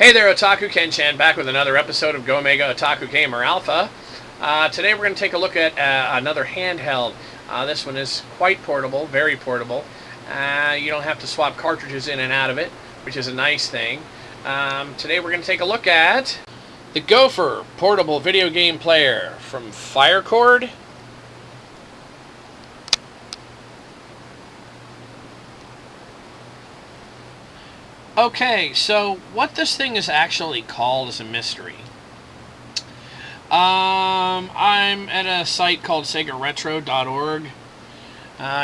Hey there, Otaku Ken-chan, back with another episode of Go Mega Otaku Gamer Alpha. Today we're going to take a look at another handheld. This one is quite portable, very portable. You don't have to swap cartridges in and out of it, which is a nice thing. Today we're going to take a look at the Gopher portable video game player from Firecord. Okay, so what this thing is actually called is a mystery. I'm at a site called SegaRetro.org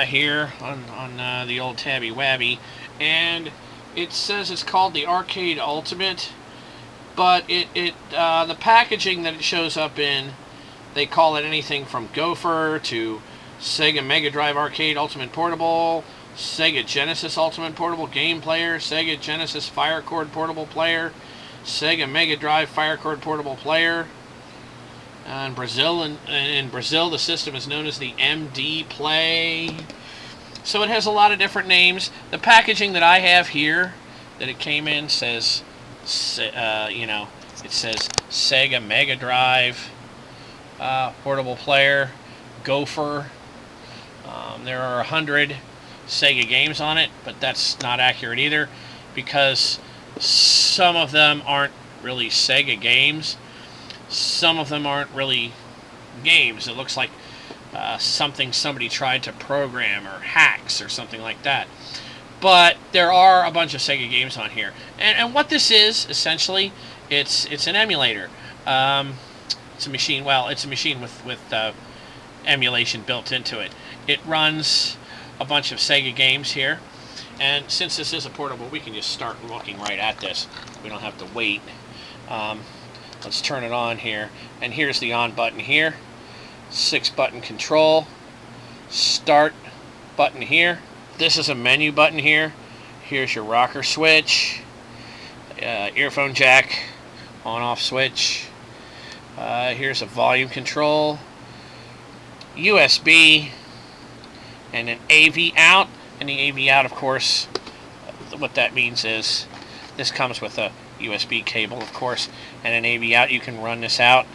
here on the old Tabby Wabby, and it says it's called the Arcade Ultimate, but the packaging that it shows up in, they call it anything from Gopher to Sega Megadrive Arcade Ultimate Portable, Sega Genesis Ultimate Portable Game Player, Sega Genesis Firecord Portable Player, Sega Mega Drive Firecord Portable Player. In Brazil, the system is known as the MD Play. So it has a lot of different names. The packaging that I have here, that it came in, says, it says Sega Mega Drive Portable Player, Gopher. There are 100 Sega games on it, but that's not accurate either, because some of them aren't really Sega games. Some of them aren't really games. It looks like something somebody tried to program, or hacks, or something like that. But there are a bunch of Sega games on here. And what this is, essentially, it's an emulator. It's a machine. Well, it's a machine with emulation built into it. It runs a bunch of Sega games here, and since this is a portable, we can just start looking right at this. We don't have to wait. Let's turn it on here, and here's the on button here, 6-button control, start button here. This is a menu button here. Here's your rocker switch, earphone jack, on-off switch. Here's a volume control, USB, and an AV out. And the AV out, of course, what that means is this comes with a USB cable, of course, and an AV out. You can run this out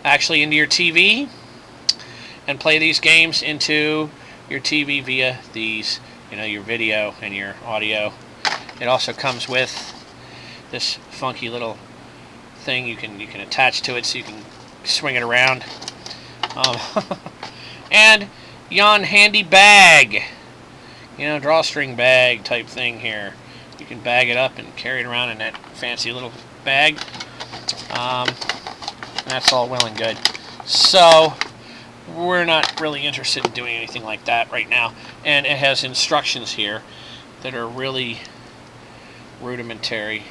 actually into your TV and play these games into your TV via these, your video and your audio. It also comes with this funky little thing you can attach to it, so you can swing it around. And yon handy bag, drawstring bag type thing here. You can bag it up and carry it around in that fancy little bag. That's all well and good. So we're not really interested in doing anything like that right now. And it has instructions here that are really rudimentary.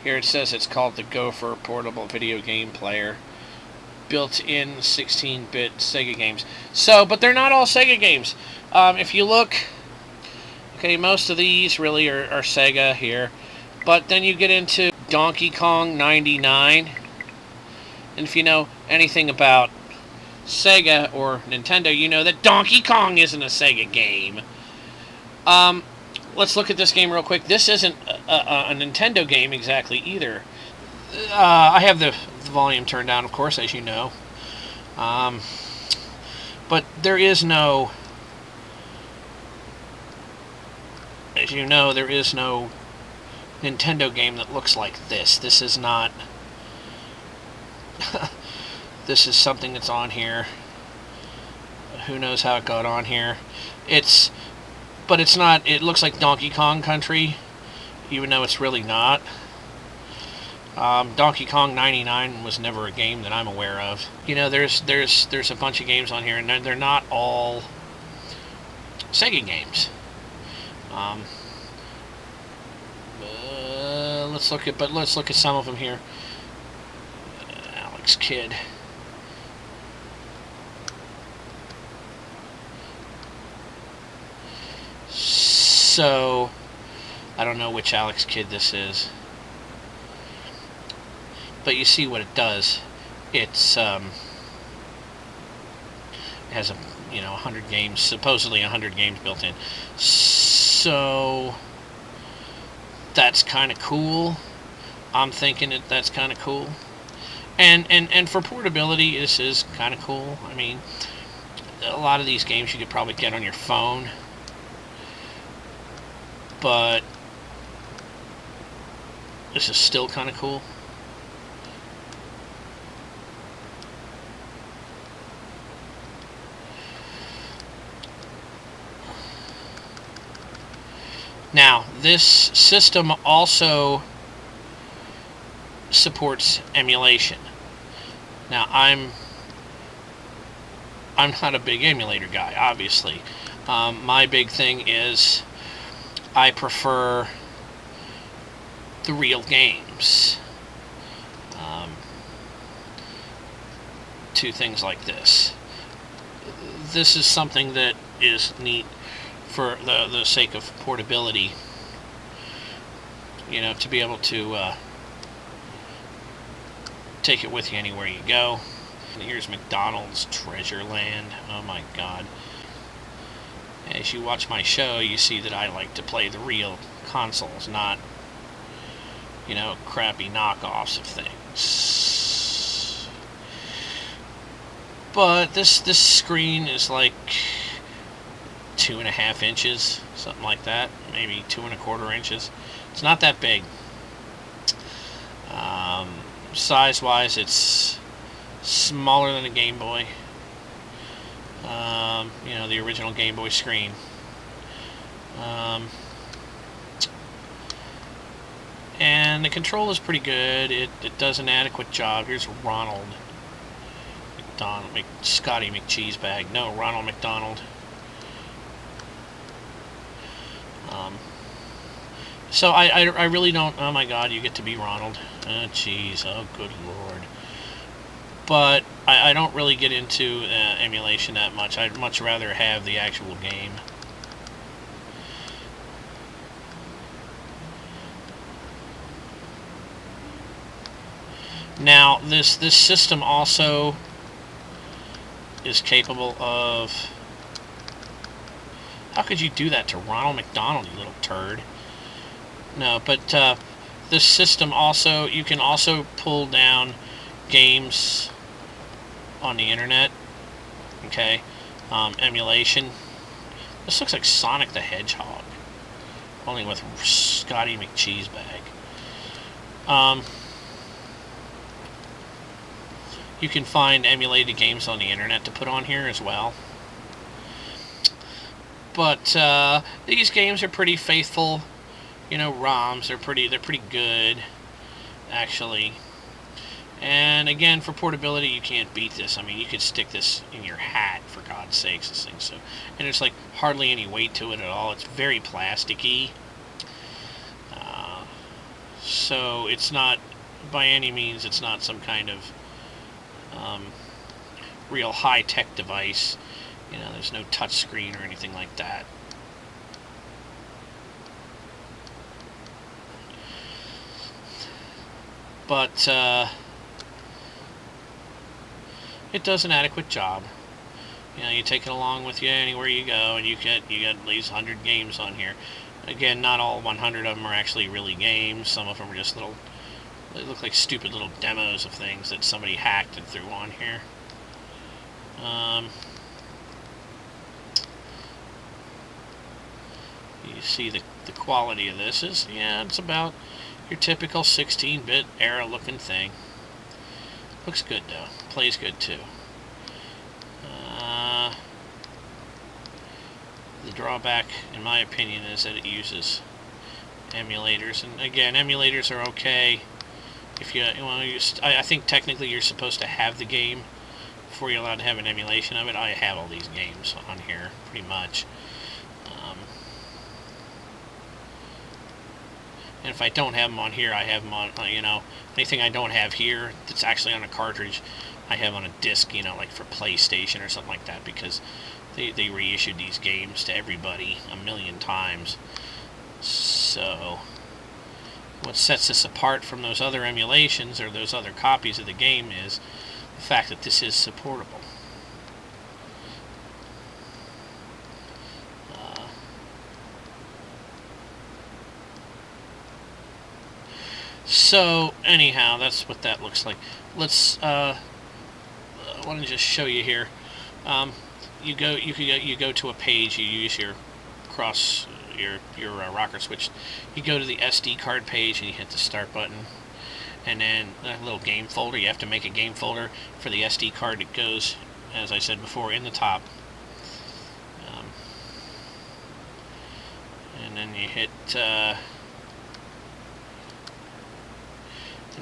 Here it says it's called the Gopher Portable Video Game Player. Built-in 16-bit Sega games. So, but they're not all Sega games. If you look, okay, most of these really are Sega here. But then you get into Donkey Kong 99. And if you know anything about Sega or Nintendo, you know that Donkey Kong isn't a Sega game. Let's look at this game real quick. This isn't a Nintendo game exactly either. I have the volume turned down, of course, as you know. But there is no, as you know, there is no Nintendo game that looks like this. This is not, this is something that's on here. Who knows how it got on here. But it's not, it looks like Donkey Kong Country, even though it's really not. Donkey Kong 99 was never a game that I'm aware of. There's a bunch of games on here, and they're not all Sega games. Let's look at some of them here. Alex Kidd. So I don't know which Alex Kidd this is. But you see what it does. It has 100 games, supposedly 100 games built in. So that's kind of cool. I'm thinking that's kind of cool. And for portability, this is kind of cool. I mean, a lot of these games you could probably get on your phone, but this is still kind of cool. Now, this system also supports emulation. Now, I'm not a big emulator guy, obviously. My big thing is I prefer the real games to things like this. This is something that is neat for the sake of portability. You know, to be able to take it with you anywhere you go. And here's McDonald's Treasure Land. Oh my god. As you watch my show, you see that I like to play the real consoles, not, you know, crappy knockoffs of things. But this screen is like 2.5 inches, something like that, maybe 2.25 inches. It's not that big. Size-wise, it's smaller than a Game Boy. You know, the original Game Boy screen. And the control is pretty good. It does an adequate job. Here's Ronald McDonald, Scotty McCheesebag. No, Ronald McDonald. So I really don't. Oh my God, you get to be Ronald. Oh jeez. Oh good lord. But I don't really get into emulation that much. I'd much rather have the actual game. Now this system also is capable of. How could you do that to Ronald McDonald, you little turd? No, but this system also, you can also pull down games on the internet. Okay, emulation. This looks like Sonic the Hedgehog, only with Scotty McCheesebag. You can find emulated games on the internet to put on here as well. But these games are pretty faithful. You know, ROMs, they're pretty good, actually. And again, for portability, you can't beat this. I mean, you could stick this in your hat, for God's sakes, this thing. So, and there's like hardly any weight to it at all. It's very plasticky. So it's not, by any means, it's not some kind of real high-tech device. You know, there's no touch screen or anything like that. But it does an adequate job. You know, you take it along with you anywhere you go, and you get at least 100 games on here. Again, not all 100 of them are actually really games. Some of them are just little. They look like stupid little demos of things that somebody hacked and threw on here. You see the quality of this is, yeah, it's about your typical 16-bit era looking thing. Looks good though. Plays good too. The drawback, in my opinion, is that it uses emulators. And again, emulators are okay if you well, I think technically you're supposed to have the game before you're allowed to have an emulation of it. I have all these games on here, pretty much. And if I don't have them on here, I have them on, you know, anything I don't have here that's actually on a cartridge, I have on a disc, you know, like for PlayStation or something like that, because they reissued these games to everybody a million times. So what sets this apart from those other emulations or those other copies of the game is the fact that this is supportable. So anyhow, that's what that looks like. Let's I want to just show you here. You go to a page. You use your rocker switch. You go to the SD card page and you hit the start button, and then a little game folder. You have to make a game folder for the SD card. It goes, as I said before, in the top. And then you hit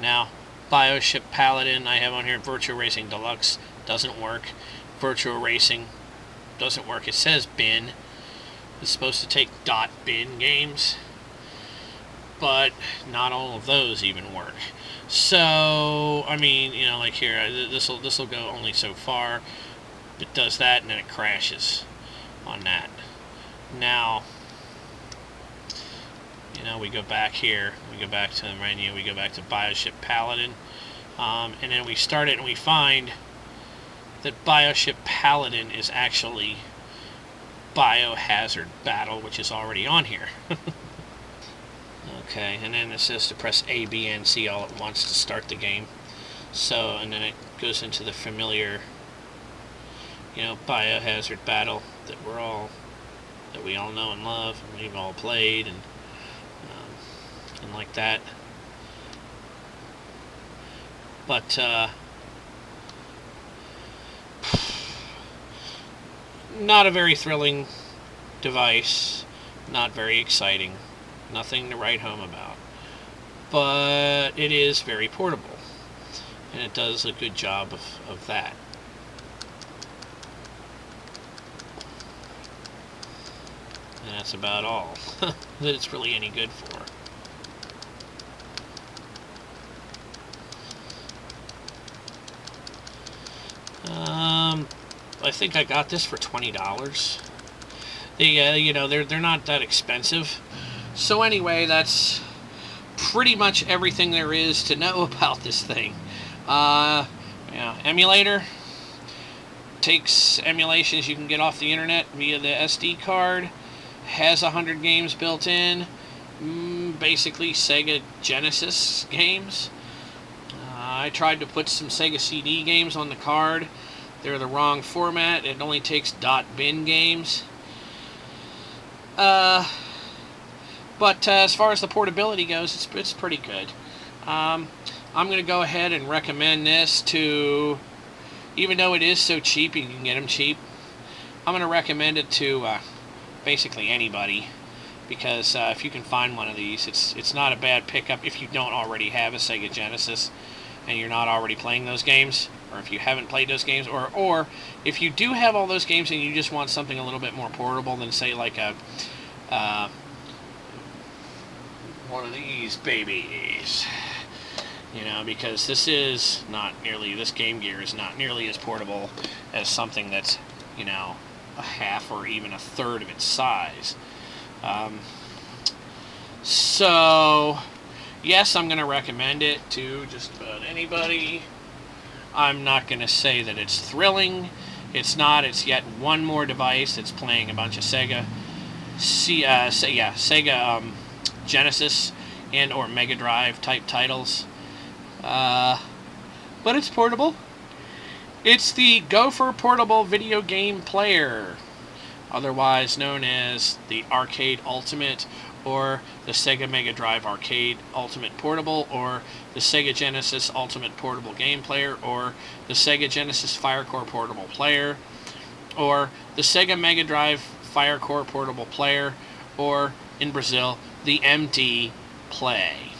now BioShip Paladin I have on here. Virtual Racing Deluxe doesn't work. Virtual Racing doesn't work. It says bin. It's supposed to take .bin games, but not all of those even work. So I mean, you know, like here, this will go only so far. It does that and then it crashes on that. Now, you know, we go back here, we go back to the menu, we go back to BioShip Paladin, and then we start it and we find that BioShip Paladin is actually Biohazard Battle, which is already on here. Okay, and then it says to press A, B, and C all at once to start the game. So, and then it goes into the familiar, you know, Biohazard Battle that we all know and love, and we've all played, and like that. But not a very thrilling device, not very exciting, nothing to write home about, but it is very portable, and it does a good job of that. And that's about all that it's really any good for. I think I got this for $20. You know, they're not that expensive. So anyway, that's pretty much everything there is to know about this thing. Yeah, emulator takes emulations you can get off the internet via the SD card. Has 100 games built in. Basically Sega Genesis games. I tried to put some Sega CD games on the card. They're the wrong format. It only takes .bin games. But as far as the portability goes, it's pretty good. I'm going to go ahead and recommend this to, even though it is so cheap, you can get them cheap, I'm going to recommend it to basically anybody, because if you can find one of these, it's not a bad pickup if you don't already have a Sega Genesis and you're not already playing those games, or if you haven't played those games, or if you do have all those games and you just want something a little bit more portable than, say, like a one of these babies, you know, because this Game Gear is not nearly as portable as something that's, you know, a half or even a third of its size. So yes, I'm going to recommend it to just about anybody. I'm not going to say that it's thrilling. It's not. It's yet one more device that's playing a bunch of Sega Genesis and or Mega Drive type titles. But it's portable. It's the Gopher Portable Video Game Player, otherwise known as the Arcade Ultimate, or the Sega Mega Drive Arcade Ultimate Portable, or the Sega Genesis Ultimate Portable Game Player, or the Sega Genesis Firecore Portable Player, or the Sega Mega Drive Firecore Portable Player, or in Brazil, the MD Play.